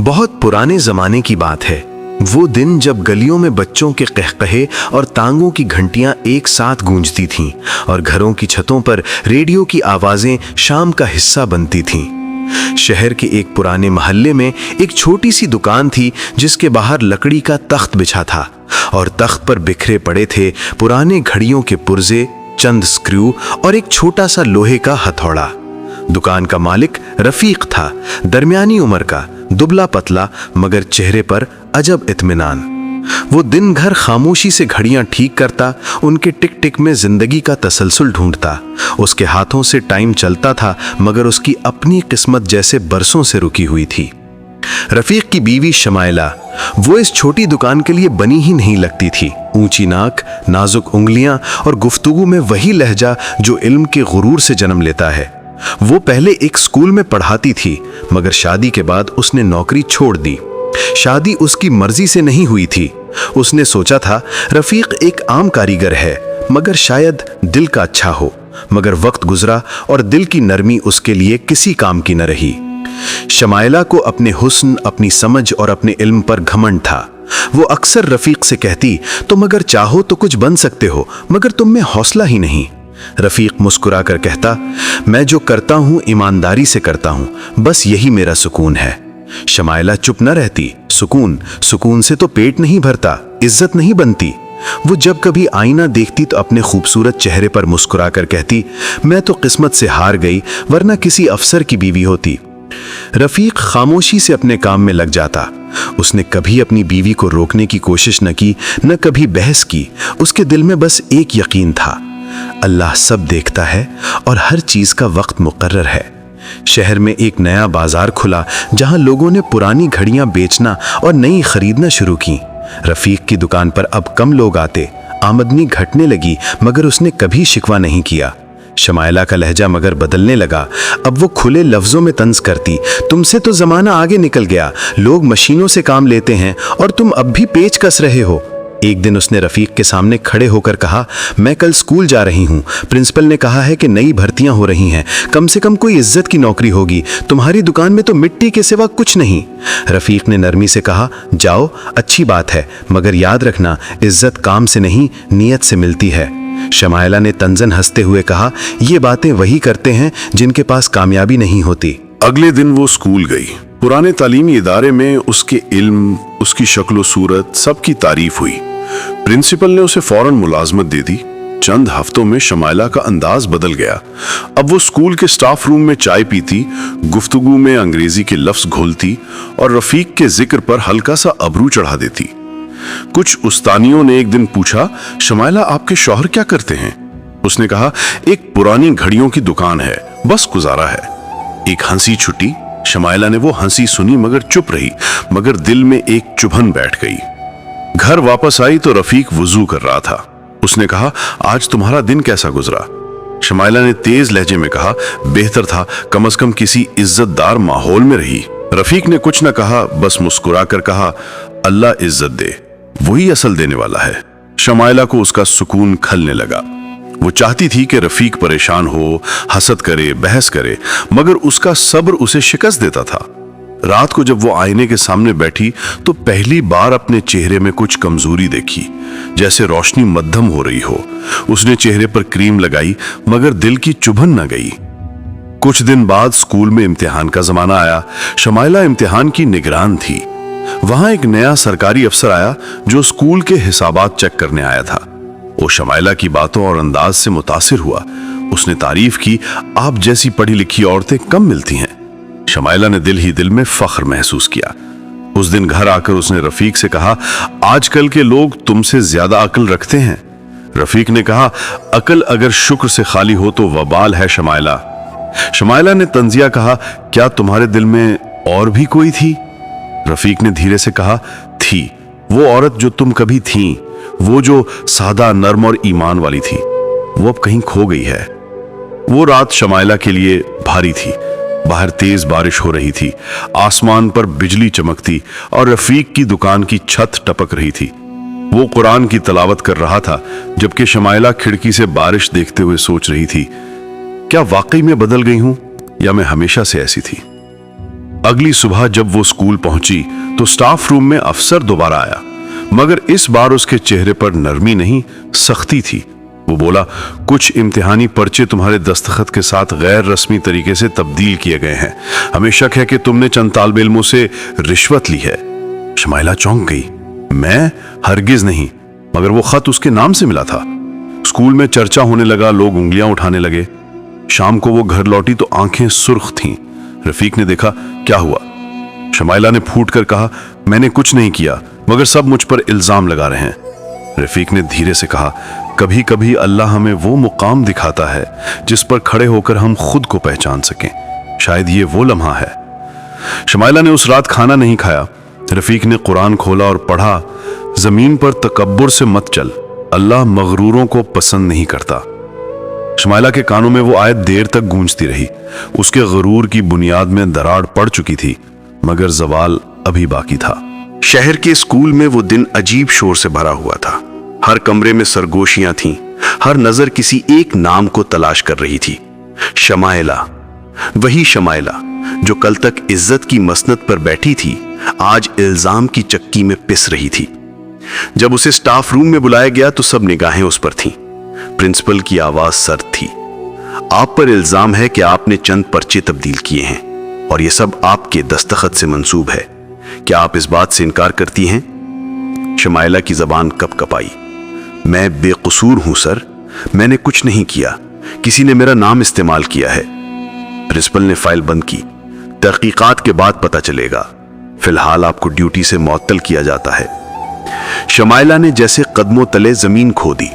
बहुत पुराने जमाने की बात है। वो दिन जब गलियों में बच्चों के कहकहे और तांगों की घंटियां एक साथ गूंजती थीं और घरों की छतों पर रेडियो की आवाजें शाम का हिस्सा बनती थीं। शहर के एक पुराने मोहल्ले में एक छोटी सी दुकान थी जिसके बाहर लकड़ी का तख्त बिछा था और तख्त पर बिखरे पड़े थे पुराने घड़ियों के पुर्जे, चंद स्क्रू और एक छोटा सा लोहे का हथौड़ा। दुकान का मालिक रफीक था, दरमियानी उम्र का, दुबला पतला, मगर चेहरे पर अजब इत्मीनान। वो दिन भर खामोशी से घड़ियां ठीक करता, उनके टिक टिक में जिंदगी का तसलसल ढूंढता। उसके हाथों से टाइम चलता था मगर उसकी अपनी किस्मत जैसे बरसों से रुकी हुई थी। रफीक की बीवी शमाइला, वो इस छोटी दुकान के लिए बनी ही नहीं लगती थी। ऊंची नाक, नाजुक उंगलियां और गुफ्तगू में वही लहजा जो इल्म के गुरूर से जन्म लेता है। वो पहले एक स्कूल में पढ़ाती थी मगर शादी के बाद उसने नौकरी छोड़ दी। शादी उसकी मर्जी से नहीं हुई थी। उसने सोचा था रफीक एक आम कारीगर है मगर शायद दिल का अच्छा हो, मगर वक्त गुजरा और दिल की नरमी उसके लिए किसी काम की न रही। शमाइला को अपने हुस्न, अपनी समझ और अपने इल्म पर घमंड था। वो अक्सर रफीक से कहती, तुम अगर चाहो तो कुछ बन सकते हो मगर तुम में हौसला ही नहीं। रफीक मुस्कुरा कर कहता, मैं जो करता हूं ईमानदारी से करता हूं, बस यही मेरा सुकून है। शमाइला चुप न रहती। सुकून से तो पेट नहीं भरता, इज्जत नहीं बनती। वो जब कभी आईना देखती तो अपने खूबसूरत चेहरे पर मुस्कुरा कर कहती, मैं तो किस्मत से हार गई, वरना किसी अफसर की बीवी होती। रफीक खामोशी से अपने काम में लग जाता। उसने कभी अपनी बीवी को रोकने की कोशिश न की, न कभी बहस की। उसके दिल में बस एक यकीन था, अल्लाह सब देखता है और हर चीज का वक्त मुकर्रर है। शहर में एक नया बाजार खुला जहां लोगों ने पुरानी घड़ियां बेचना और नई खरीदना शुरू की। रफीक की दुकान पर अब कम लोग आते, आमदनी घटने लगी मगर उसने कभी शिकवा नहीं किया। शमाइला का लहजा मगर बदलने लगा। अब वो खुले लफ्जों में तंज करती, तुमसे तो जमाना आगे निकल गया, लोग मशीनों से काम लेते हैं और तुम अब भी पेच कस रहे हो। एक दिन उसने रफीक के सामने खड़े होकर कहा, मैं कल स्कूल जा रही हूँ, प्रिंसिपल ने कहा है कि नई भर्तियां हो रही हैं, कम से कम कोई इज्जत की नौकरी होगी, तुम्हारी दुकान में तो मिट्टी के सिवा कुछ नहीं। रफीक ने नरमी से कहा, जाओ, अच्छी बात है, मगर याद रखना इज्जत काम से नहीं नीयत से मिलती है। शमाइला ने तंजन हंसते हुए कहा, ये बातें वही करते हैं जिनके पास कामयाबी नहीं होती। अगले दिन वो स्कूल गई। पुराने तालीमी इदारे में उसके इल्म, उसकी शक्ल सूरत सबकी तारीफ हुई। प्रिंसिपल ने उसे फौरन मुलाजमत दे दी। चंद हफ्तों में शमाइला का अंदाज बदल गया। अब वो स्कूल के स्टाफ रूम में चाय पीती, गुफ्तगू में अंग्रेजी के लफ्ज घोलती और रफीक के जिक्र पर हल्का सा अबरू चढ़ा देती। कुछ उस्तानियों ने एक दिन पूछा, शमाइला आपके शौहर क्या करते हैं? उसने कहा, एक पुरानी घड़ियों की दुकान है, बस गुजारा है। एक हंसी छुट्टी। शमाइला ने वो हंसी सुनी मगर चुप रही, मगर दिल में एक चुभन बैठ गई। घर वापस आई तो रफीक वुजू कर रहा था। उसने कहा, आज तुम्हारा दिन कैसा गुजरा? शमाइला ने तेज लहजे में कहा, बेहतर था, कम से कम किसी इज्जतदार माहौल में रही। रफीक ने कुछ न कहा, बस मुस्कुरा कर कहा, अल्लाह इज्जत दे, वही असल देने वाला है। शमाइला को उसका सुकून खलने लगा। वो चाहती थी कि रफीक परेशान हो, हसद करे, बहस करे, मगर उसका सब्र उसे शिकस्त देता था। रात को जब वो आईने के सामने बैठी तो पहली बार अपने चेहरे में कुछ कमजोरी देखी, जैसे रोशनी मध्यम हो रही हो। उसने चेहरे पर क्रीम लगाई मगर दिल की चुभन न गई। कुछ दिन बाद स्कूल में इम्तिहान का जमाना आया। शमाइला इम्तिहान की निगरान थी। वहां एक नया सरकारी अफसर आया जो स्कूल के हिसाबात चेक करने आया था। वो शमाइला की बातों और अंदाज से मुतासिर हुआ। उसने तारीफ की, आप जैसी पढ़ी लिखी औरतें कम मिलती हैं। शमाइला ने दिल ही दिल में फख्र महसूस किया। उस दिन घर आकर उसने रफीक से कहा, आजकल के लोग तुमसे ज्यादा अक्ल रखते हैं। रफीक ने कहा, अक्ल अगर शुक्र से खाली हो तो वबाल है शमाइला। शमाइला ने तंजिया कहा, क्या तुम्हारे दिल में और भी कोई थी? रफीक ने धीरे से कहा, थी, वो औरत जो तुम कभी थी, वो जो सादा, नर्म और ईमान वाली थी, वो अब कहीं खो गई है। वो रात शमाइला के लिए भारी थी। बाहर तेज बारिश हो रही थी, आसमान पर बिजली चमकती और रफीक की दुकान की छत टपक रही थी। वो कुरान की तलावत कर रहा था जबकि शमाइला खिड़की से बारिश देखते हुए सोच रही थी, क्या वाकई में बदल गई हूं या मैं हमेशा से ऐसी थी? अगली सुबह जब वो स्कूल पहुंची तो स्टाफ रूम में अफसर दोबारा आया, मगर इस बार उसके चेहरे पर नरमी नहीं, सख्ती थी। वो बोला, कुछ इम्तिहानी पर्चे तुम्हारे दस्तखत के साथ गैर रस्मी तरीके से तब्दील किए गए हैं। हमें शक है कि तुमने चंद तालिब इल्मों से रिश्वत ली है। शमाइला चौंक गई। मैं? हरगिज नहीं, मगर वो खत उसके नाम से मिला था। स्कूल में चर्चा होने लगा, लोग उंगलियां उठाने लगे। शाम को वो घर लौटी तो आंखें सुर्ख थीं। रफीक ने देखा, क्या हुआ? शमाइला ने फूट कर कहा, मैंने कुछ नहीं किया, मगर सब मुझ पर इल्जाम लगा रहे हैं। रफीक ने धीरे से कहा, कभी कभी अल्लाह हमें वो मुकाम दिखाता है जिस पर खड़े होकर हम खुद को पहचान सकें। शायद ये वो लम्हा है। शमाइला ने उस रात खाना नहीं खाया। रफीक ने कुरान खोला और पढ़ा, जमीन पर तकब्बुर से मत चल, अल्लाह मगरूरों को पसंद नहीं करता। शमाइला के कानों में वो आयत देर तक गूंजती रही। उसके गरूर की बुनियाद में दरार पड़ चुकी थी, मगर जवाल अभी बाकी था। शहर के स्कूल में वो दिन अजीब शोर से भरा हुआ था। हर कमरे में सरगोशियां थीं, हर नजर किसी एक नाम को तलाश कर रही थी। शमाइला, वही शमाइला जो कल तक इज्जत की मसनद पर बैठी थी, आज इल्जाम की चक्की में पिस रही थी। जब उसे स्टाफ रूम में बुलाया गया तो सब निगाहें उस पर थीं। प्रिंसिपल की आवाज सर्द थी। आप पर इल्जाम है कि आपने चंद पर्चे तब्दील किए हैं और यह सब आपके दस्तखत से मंसूब है। क्या आप इस बात से इनकार करती हैं? शमाइला की जबान कपकपाई। मैं बेकसूर हूं सर, मैंने कुछ नहीं किया, किसी ने मेरा नाम इस्तेमाल किया है। प्रिंसिपल ने फाइल बंद की। तहकीकात के बाद पता चलेगा, फिलहाल आपको ड्यूटी से मुअत्तल किया जाता है। शमाइला ने जैसे कदमों तले जमीन खो दी।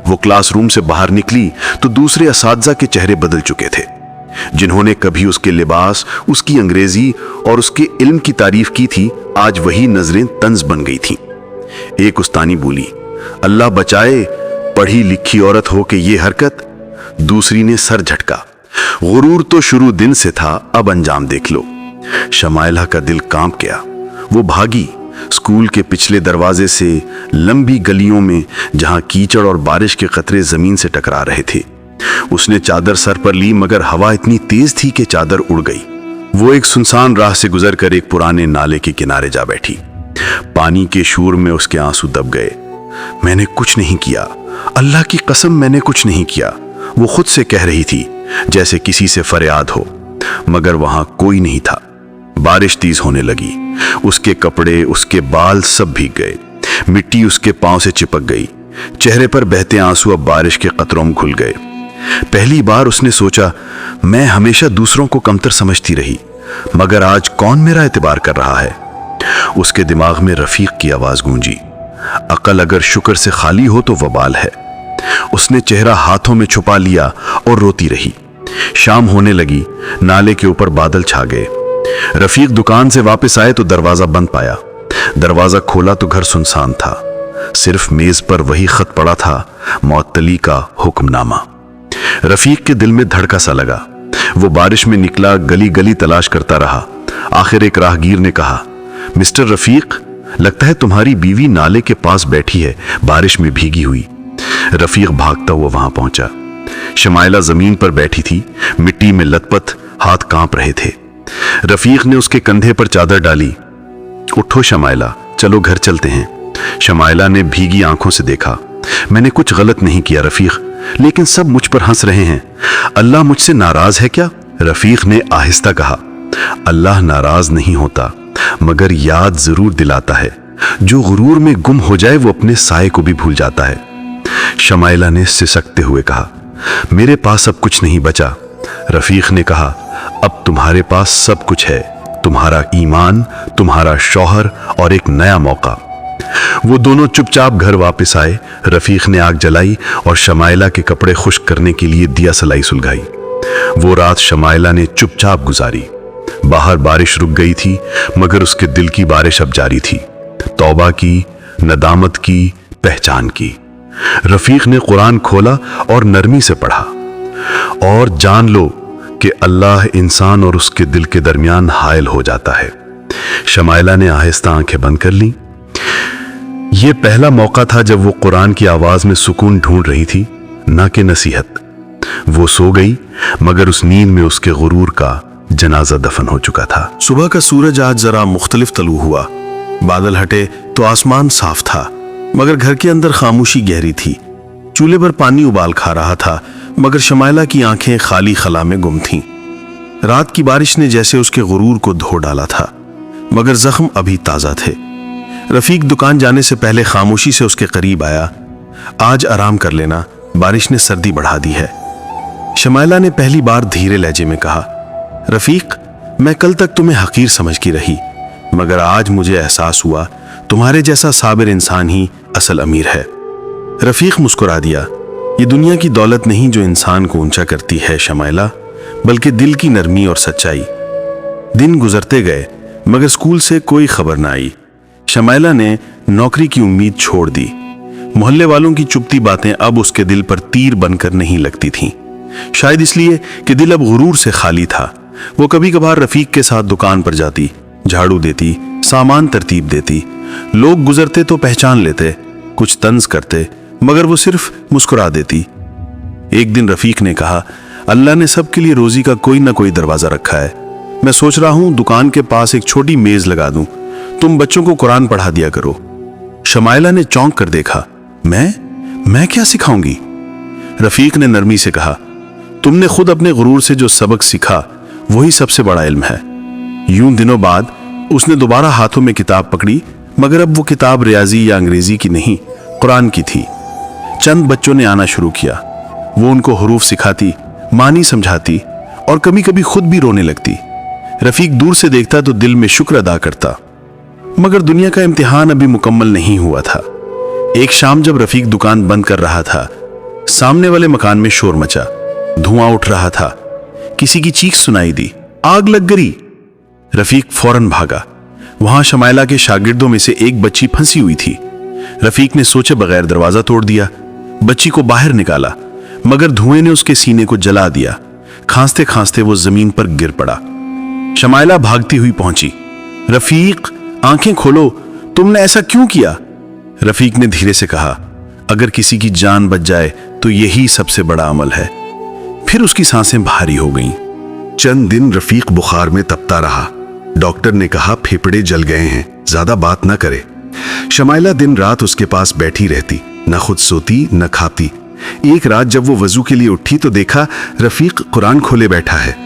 वो क्लासरूम से बाहर निकली तो दूसरे असातिज़ा के चेहरे बदल चुके थे। जिन्होंने कभी उसके लिबास, उसकी अंग्रेजी और उसके इल्म की तारीफ की थी, आज वही नजरें तंज बन गई थीं। एक उस्तानी बोली, अल्लाह बचाए, पढ़ी लिखी औरत हो के ये हरकत। दूसरी ने सर झटका, गुरूर तो शुरू दिन से था, अब अंजाम देख लो। शमाइला का दिल कांप गया। वो भागी स्कूल के पिछले दरवाजे से, लंबी गलियों में जहां कीचड़ और बारिश के कतरे जमीन से टकरा रहे थे। उसने चादर सर पर ली, मगर हवा इतनी तेज थी कि चादर उड़ गई। वो एक सुनसान राह से गुजरकर एक पुराने नाले के किनारे जा बैठी। पानी के शोर में उसके आंसू दब गए। मैंने कुछ नहीं किया, अल्लाह की कसम मैंने कुछ नहीं किया, वो खुद से कह रही थी, जैसे किसी से फरियाद हो, मगर वहां कोई नहीं था। बारिश तेज होने लगी। उसके कपड़े, उसके बाल सब भीग गए। मिट्टी उसके पांव से चिपक गई। चेहरे पर बहते आंसू अब बारिश के कतरों में घुल गए। पहली बार उसने सोचा, मैं हमेशा दूसरों को कमतर समझती रही, मगर आज कौन मेरा एतबार कर रहा है? उसके दिमाग में रफीक की आवाज गूंजी, अकल अगर शुक्र से खाली हो तो वबाल है। उसने चेहरा हाथों में छुपा लिया और रोती रही। शाम होने लगी। नाले के ऊपर बादल छा गए। रफीक दुकान से वापस आए तो दरवाजा बंद पाया। दरवाजा खोला तो घर सुनसान था। सिर्फ मेज पर वही खत पड़ा था, मुअत्तली का हुक्मनामा। रफीक के दिल में धड़का सा लगा। वो बारिश में निकला, गली गली तलाश करता रहा। आखिर एक राहगीर ने कहा, मिस्टर रफीक, लगता है तुम्हारी बीवी नाले के पास बैठी है, बारिश में भीगी हुई। रफीक भागता हुआ वहां पहुंचा। शमाइला जमीन पर बैठी थी, मिट्टी में लथपथ, हाथ कांप रहे थे। रफीक ने उसके कंधे पर चादर डाली। उठो शमाइला, चलो घर चलते हैं। शमाइला ने भीगी आंखों से देखा। मैंने कुछ गलत नहीं किया रफीक, लेकिन सब मुझ पर हंस रहे हैं। अल्लाह मुझसे नाराज है क्या? रफीक ने आहिस्ता कहा, अल्लाह नाराज नहीं होता, मगर याद जरूर दिलाता है। जो गुरूर में गुम हो जाए वो अपने साए को भी भूल जाता है। शमाइला ने सिसकते हुए कहा, मेरे पास अब कुछ नहीं बचा। रफीक ने कहा, अब तुम्हारे पास सब कुछ है, तुम्हारा ईमान, तुम्हारा शौहर और एक नया मौका। वो दोनों चुपचाप घर वापस आए। रफीक ने आग जलाई और शमाइला के कपड़े खुश्क करने के लिए दिया सलाई सुलगाई। वो रात शमाइला ने चुपचाप गुजारी। बाहर बारिश रुक गई थी, मगर उसके दिल की बारिश अब जारी थी। तौबा की, नदामत की, पहचान की। रफीक ने कुरान खोला और नरमी से पढ़ा, और जान लो कि अल्लाह इंसान और उसके दिल के दरमियान हायल हो जाता है। शमाइला ने आहिस्ता आंखें बंद कर ली। यह पहला मौका था जब वो कुरान की आवाज में सुकून ढूंढ रही थी, ना कि नसीहत। वो सो गई, मगर उस नींद में उसके गुरूर का, जनाजा दफन हो चुका था। सुबह का सूरज आज जरा मुख्तलिफ तलू हुआ। बादल हटे तो आसमान साफ था, मगर घर के अंदर खामोशी गहरी थी। चूल्हे पर पानी उबाल खा रहा था, मगर शमाइला की आंखें खाली खला में गुम थीं। रात की बारिश ने जैसे उसके गुरूर को धो डाला था, मगर जख्म अभी ताजा थे। रफीक दुकान जाने से पहले खामोशी से उसके करीब आया। आज आराम कर लेना, बारिश ने सर्दी बढ़ा दी है। शमाइला ने पहली बार धीरे लहजे में कहा, रफीक, मैं कल तक तुम्हें हकीर समझ की रही, मगर आज मुझे एहसास हुआ तुम्हारे जैसा साबिर इंसान ही असल अमीर है। रफीक मुस्कुरा दिया। ये दुनिया की दौलत नहीं जो इंसान को ऊंचा करती है शमाइला, बल्कि दिल की नरमी और सच्चाई। दिन गुजरते गए, मगर स्कूल से कोई खबर ना आई। शमाइला ने नौकरी की उम्मीद छोड़ दी। मोहल्ले वालों की चुपती बातें अब उसके दिल पर तीर बनकर नहीं लगती थीं। शायद इसलिए कि दिल अब गुरूर से खाली था। वो कभी कभार रफीक के साथ दुकान पर जाती, झाड़ू देती, सामान तरतीब देती। लोग गुजरते तो पहचान लेते, कुछ तंज करते, मगर वो सिर्फ मुस्कुरा देती। एक दिन रफीक ने कहा, अल्लाह ने सबके लिए रोजी का कोई ना कोई दरवाजा रखा है। मैं सोच रहा हूं दुकान के पास एक छोटी मेज लगा दूं, तुम बच्चों को कुरान पढ़ा दिया करो। शमाइला ने चौंक कर देखा। मैं क्या सिखाऊंगी? रफीक ने नरमी से कहा, तुमने खुद अपने गुरूर से जो सबक सीखा वही सबसे बड़ा इल्म है। यूं दिनों बाद उसने दोबारा हाथों में किताब पकड़ी, मगर अब वो किताब रियाजी या अंग्रेजी की नहीं, कुरान की थी। चंद बच्चों ने आना शुरू किया। वो उनको हुरूफ सिखाती, मानी समझाती और कभी कभी खुद भी रोने लगती। रफीक दूर से देखता तो दिल में शुक्र अदा करता। मगर दुनिया का इम्तिहान अभी मुकम्मल नहीं हुआ था। एक शाम जब रफीक दुकान बंद कर रहा था, सामने वाले मकान में शोर मचा। धुआं उठ रहा था। किसी की चीख सुनाई दी, आग लग गई। रफीक फौरन भागा। वहां शमाइला के शागिर्दों में से एक बच्ची फंसी हुई थी। रफीक ने सोचे बगैर दरवाजा तोड़ दिया, बच्ची को बाहर निकाला, मगर धुएं ने उसके सीने को जला दिया। खांसते खांसते वो जमीन पर गिर पड़ा। शमाइला भागती हुई पहुंची। रफीक, आंखें खोलो, तुमने ऐसा क्यों किया? रफीक ने धीरे से कहा, अगर किसी की जान बच जाए तो यही सबसे बड़ा अमल है। फिर उसकी सांसें भारी हो गईं। चंद दिन रफीक बुखार में तपता रहा। डॉक्टर ने कहा फेफड़े जल गए हैं, ज्यादा बात ना करे। शमाइला दिन रात उसके पास बैठी रहती, न खुद सोती न खाती। एक रात जब वो वजू के लिए उठी तो देखा रफीक कुरान खोले बैठा है।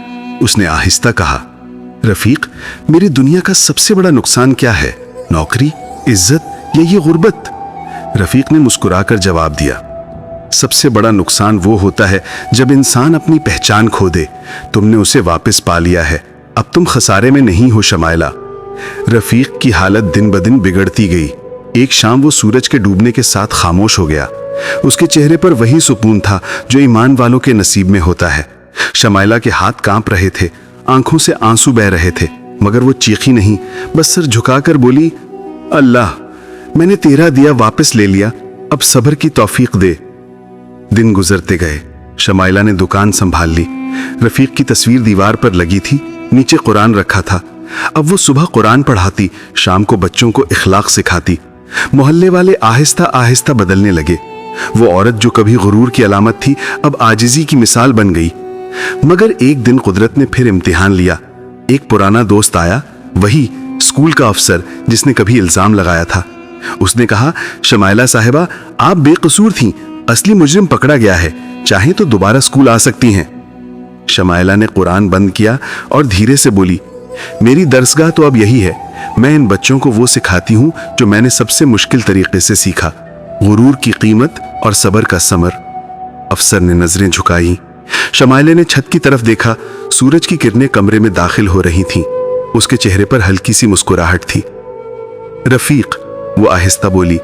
उसने आहिस्ता कहा, रफीक, मेरी दुनिया का सबसे बड़ा नुकसान क्या है? नौकरी, इज्जत या ये गुर्बत? रफीक ने मुस्कुराकर जवाब दिया, सबसे बड़ा नुकसान वो होता है जब इंसान अपनी पहचान खो दे। तुमने उसे वापस पा लिया है, अब तुम खसारे में नहीं हो शमाइला। रफीक की हालत दिन ब दिन बिगड़ती गई। एक शाम वो सूरज के डूबने के साथ खामोश हो गया। उसके चेहरे पर वही सुकून था जो ईमान वालों के नसीब में होता है। शमाइला के हाथ कांप रहे थे, आंखों से आंसू बह रहे थे, मगर वो चीखी नहीं, बस सर झुकाकर बोली, अल्लाह, मैंने तेरा दिया वापस ले लिया, अब सब्र की तौफीक दे। दिन गुजरते गए। शमाइला ने दुकान संभाल ली। रफीक की तस्वीर दीवार पर लगी थी, नीचे कुरान रखा था। अब वो सुबह कुरान पढ़ाती, शाम को बच्चों को इखलाक सिखाती। मोहल्ले वाले आहिस्ता आहिस्ता बदलने लगे। वो औरत जो कभी गुरूर की अलामत थी, अब आजिजी की मिसाल बन गई। मगर एक दिन कुदरत ने फिर इम्तिहान लिया। एक पुराना दोस्त आया, वही स्कूल का अफसर जिसने कभी इल्जाम लगाया था। उसने कहा, शमाइला साहिबा, आप बेकसूर थीं, असली मुजरिम पकड़ा गया है, चाहे तो दोबारा स्कूल आ सकती हैं। शमाइला ने कुरान बंद किया और धीरे से बोली, मेरी दरसगाह तो अब यही है, मैं इन बच्चों को वो सिखाती हूं जो मैंने सबसे मुश्किल तरीके से सीखा, गुरूर की कीमत और सबर का समर। अफसर ने नजरें झुकाई। शमाइला ने छत की तरफ देखा। सूरज की किरणें कमरे में दाखिल हो रही थीं। उसके चेहरे पर हल्की सी मुस्कुराहट थी। रफीक, वो आहिस्ता बोली,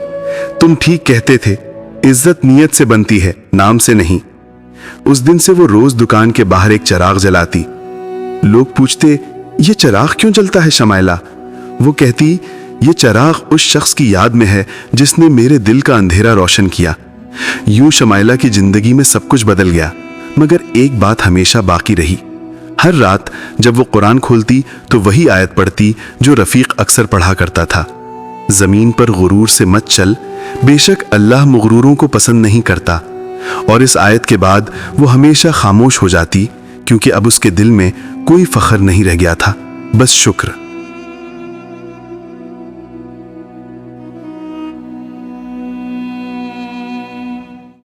तुम ठीक कहते थे, इज्जत नीयत से बनती है, नाम से नहीं। उस दिन से वो रोज दुकान के बाहर एक चिराग जलाती। लोग पूछते, ये चिराग क्यों जलता है शमाइला? वो कहती, ये चिराग उस शख्स की याद में है जिसने मेरे दिल का अंधेरा रोशन किया। यूं शमाइला की जिंदगी में सब कुछ बदल गया, मगर एक बात हमेशा बाकी रही। हर रात जब वो कुरान खोलती तो वही आयत पढ़ती जो रफीक अक्सर पढ़ा करता था, जमीन पर गुरूर से मत चल, बेशक अल्लाह मुगरूरों को पसंद नहीं करता। और इस आयत के बाद वो हमेशा खामोश हो जाती, क्योंकि अब उसके दिल में कोई फख्र नहीं रह गया था, बस शुक्र।